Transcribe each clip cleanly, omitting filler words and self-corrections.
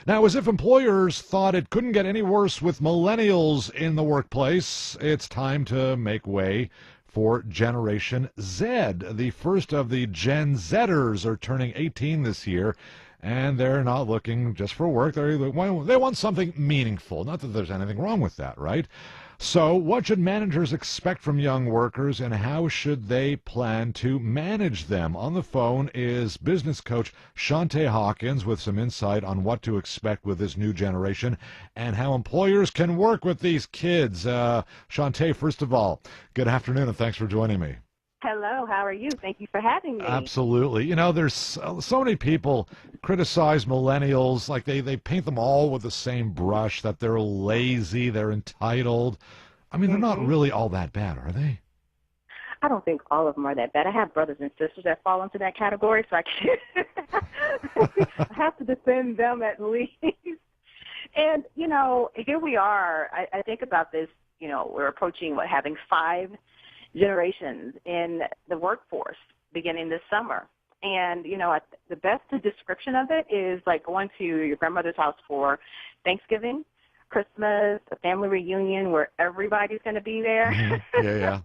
Now, as if employers thought it couldn't get any worse with millennials in the workplace, it's time to make way for Generation Z. The first of the Gen Zers are turning 18 this year, and they're not looking just for work. They want something meaningful. Not that there's anything wrong with that, right? So what should managers expect from young workers, and how should they plan to manage them? On the phone is business coach Shontaye Hawkins with some insight on what to expect with this new generation and how employers can work with these kids. Shontaye, first of all, good afternoon and thanks for joining me. Hello, how are you? Thank you for having me. Absolutely. You know, there's so many people criticize millennials, like they paint them all with the same brush, that they're lazy, they're entitled. I mean, they're not really all that bad, are they? I don't think all of them are that bad. I have brothers and sisters that fall into that category, so I can't. I have to defend them at least. And, you know, here we are. I think about this, you know, we're approaching, having 5 generations in the workforce beginning this summer. And, you know, the best description of it is like going to your grandmother's house for Thanksgiving, Christmas, a family reunion where everybody's going to be there. Mm-hmm. Yeah.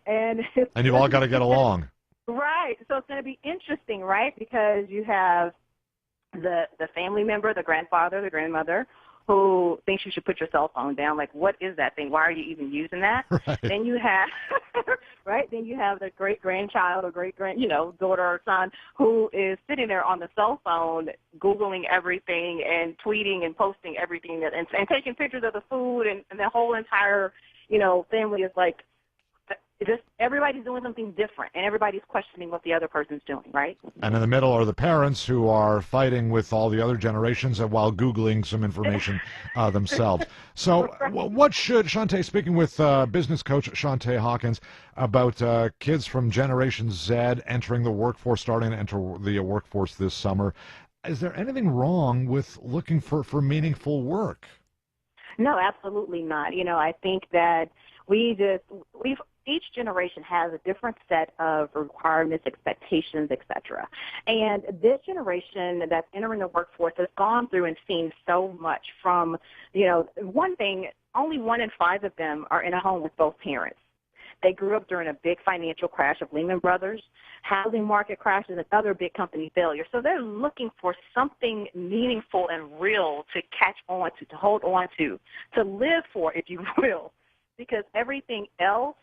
and you've all got to get along. Right. So it's going to be interesting, right? Because you have the family member, the grandfather, the grandmother, who thinks you should put your cell phone down. Like, what is that thing? Why are you even using that? Right. Then you have, right? Then you have the great-grandchild or daughter or son who is sitting there on the cell phone, Googling everything and tweeting and posting everything and taking pictures of the food, and the whole entire, family is like, everybody's doing something different, and everybody's questioning what the other person's doing, right? And in the middle are the parents who are fighting with all the other generations while Googling some information themselves. So what should, Shontaye, speaking with business coach Shontaye Hawkins about kids from Generation Z entering the workforce, starting to enter the workforce this summer, is there anything wrong with looking for meaningful work? No, absolutely not. I think that each generation has a different set of requirements, expectations, etc. And this generation that's entering the workforce has gone through and seen so much from, one thing, only 1 in 5 of them are in a home with both parents. They grew up during a big financial crash of Lehman Brothers, housing market crashes, and other big company failures. So they're looking for something meaningful and real to catch on to hold on to live for, if you will, because everything else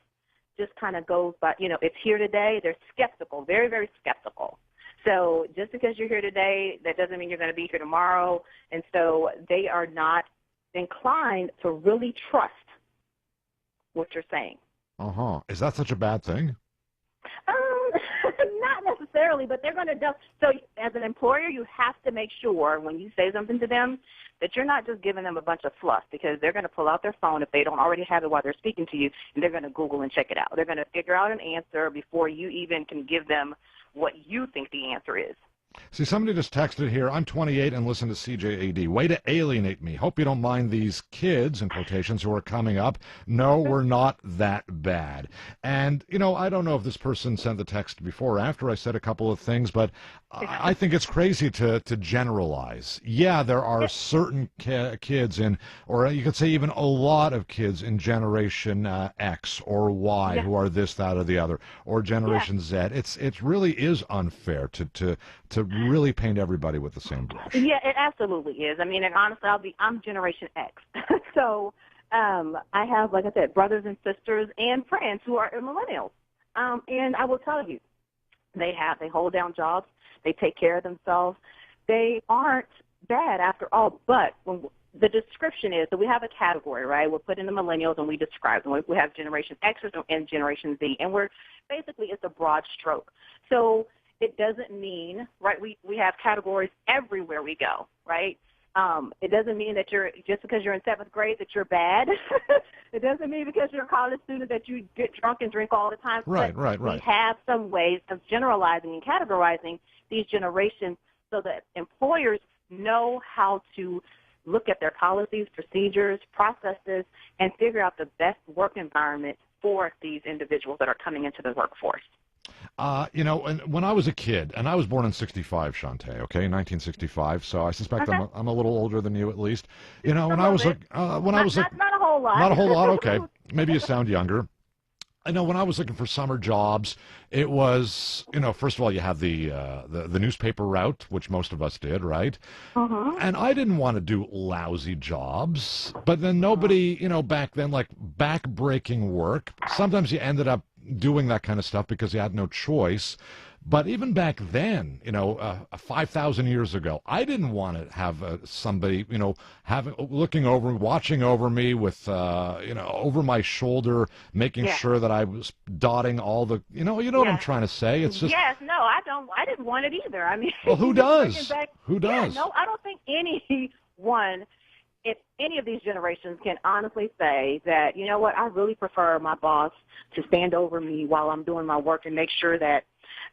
just kind of goes by, it's here today. They're skeptical, very, very skeptical. So just because you're here today, that doesn't mean you're going to be here tomorrow. And so they are not inclined to really trust what you're saying. Uh-huh. Is that such a bad thing? Not necessarily, but they're going to do. So as an employer, you have to make sure when you say something to them that you're not just giving them a bunch of fluff, because they're going to pull out their phone if they don't already have it while they're speaking to you, and they're going to Google and check it out. They're going to figure out an answer before you even can give them what you think the answer is. See, somebody just texted here, I'm 28 and listen to CJAD. Way to alienate me. Hope you don't mind these kids, in quotations, who are coming up. No, we're not that bad. And, I don't know if this person sent the text before or after I said a couple of things, but I think it's crazy to generalize. Yeah, there are certain kids or you could say even a lot of kids in Generation X or Y who are this, that, or the other, or Generation Z. It really is unfair to really paint everybody with the same brush. Yeah, it absolutely is. I mean, and honestly, I'm Generation X. So I have, like I said, brothers and sisters and friends who are millennials. And I will tell you, they hold down jobs. They take care of themselves. They aren't bad after all. But when the description is that we have a category, right? We're putting the millennials and we describe them. We have Generation X and Generation Z. And it's a broad stroke. So it doesn't mean, right, we have categories everywhere we go, right? It doesn't mean that just because you're in 7th grade that you're bad. It doesn't mean because you're a college student that you get drunk and drink all the time. Right. We have some ways of generalizing and categorizing these generations so that employers know how to look at their policies, procedures, processes, and figure out the best work environment for these individuals that are coming into the workforce. And when I was a kid, and I was born in '65, Shontaye, okay, 1965. So I suspect Okay. I'm a little older than you at least. You know, A when I little was bit. when I was Not a whole lot. not a whole lot. Okay, maybe you sound younger. I know when I was looking for summer jobs, it was, first of all, you have the newspaper route, which most of us did, right? Mm-hmm. And I didn't want to do lousy jobs, but then nobody, back then, like back-breaking work. Sometimes you ended up doing that kind of stuff because you had no choice. But even back then, 5,000 years ago, I didn't want to have somebody, watching over me with, over my shoulder, making Yeah. sure that I was dotting all the, you know what I'm Yeah. trying to say. It's just, Yes. No, I don't. I didn't want it either. I mean, well, who just bringing does? back. Who Yeah. does? No, I don't think anyone, if any of these generations, can honestly say that, you know what, I really prefer my boss to stand over me while I'm doing my work and make sure that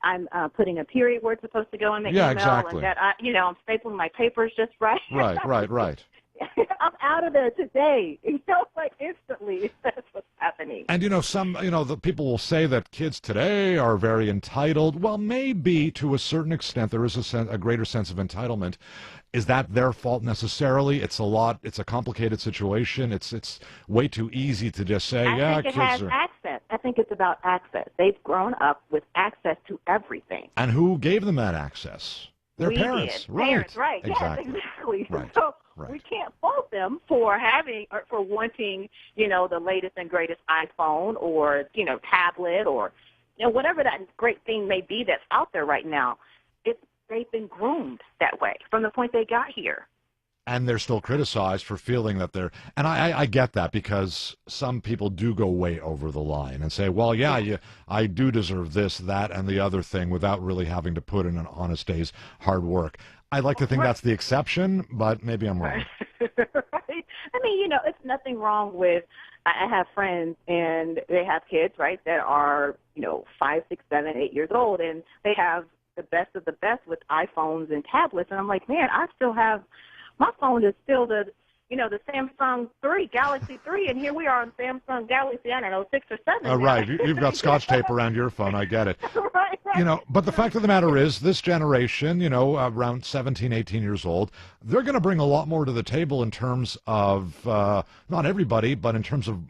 I'm putting a period where it's supposed to go in the Yeah, email, exactly. and that I'm stapling my papers just right. Right. I'm out of there today. Like instantly. That's what's happening. And the people will say that kids today are very entitled. Well, maybe to a certain extent there is a greater sense of entitlement. Is that their fault necessarily? It's a complicated situation. It's way too easy to just say, I yeah, think it kids has are. access. I think it's about access. They've grown up with access to everything. And who gave them that access? Their We parents. did. Right. Parents, right. Exactly. Yes, exactly. Right. So Right. we can't fault them for having or for wanting, the latest and greatest iPhone or, tablet or, whatever that great thing may be that's out there right now. They've been groomed that way from the point they got here. And they're still criticized for feeling that they're, and I get that because some people do go way over the line and say, well, I do deserve this, that, and the other thing without really having to put in an honest day's hard work. I like to think that's the exception, but maybe I'm wrong. Right. I mean, it's nothing wrong with, I have friends and they have kids, right, that are, 5, 6, 7, 8 years old, and they have the best of the best with iPhones and tablets. And I'm like, man, my phone is still the Samsung 3, Galaxy 3, and here we are on Samsung Galaxy, 6 or 7. Right. You've got Scotch tape around your phone. I get it. Right. But the fact of the matter is this generation, around 17, 18 years old, they're going to bring a lot more to the table in terms of, not everybody, but in terms of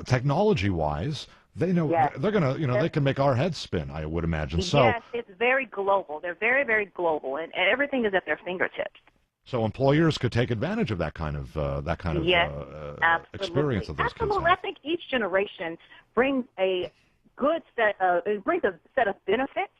technology-wise. They know they're going to, they can make our heads spin, I would imagine. So, yes, it's very global. They're very, very global, and everything is at their fingertips. So employers could take advantage of that kind of Yes, experience that those kids absolutely. have. I think each generation brings a set of benefits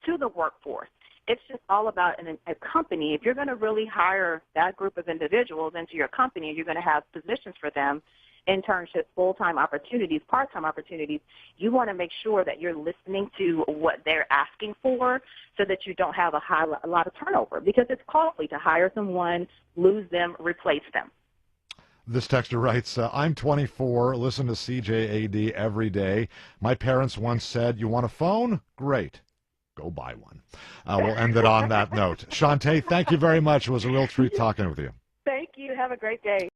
to the workforce. It's just all about a company. If you're going to really hire that group of individuals into your company, you're going to have positions for them, internships, full-time opportunities, part-time opportunities. You want to make sure that you're listening to what they're asking for so that you don't have a lot of turnover, because it's costly to hire someone, lose them, replace them. This texter writes, I'm 24, listen to CJAD every day. My parents once said, you want a phone? Great. Go buy one. We'll end it on that note. Shontaye, thank you very much. It was a real treat talking with you. Thank you. Have a great day.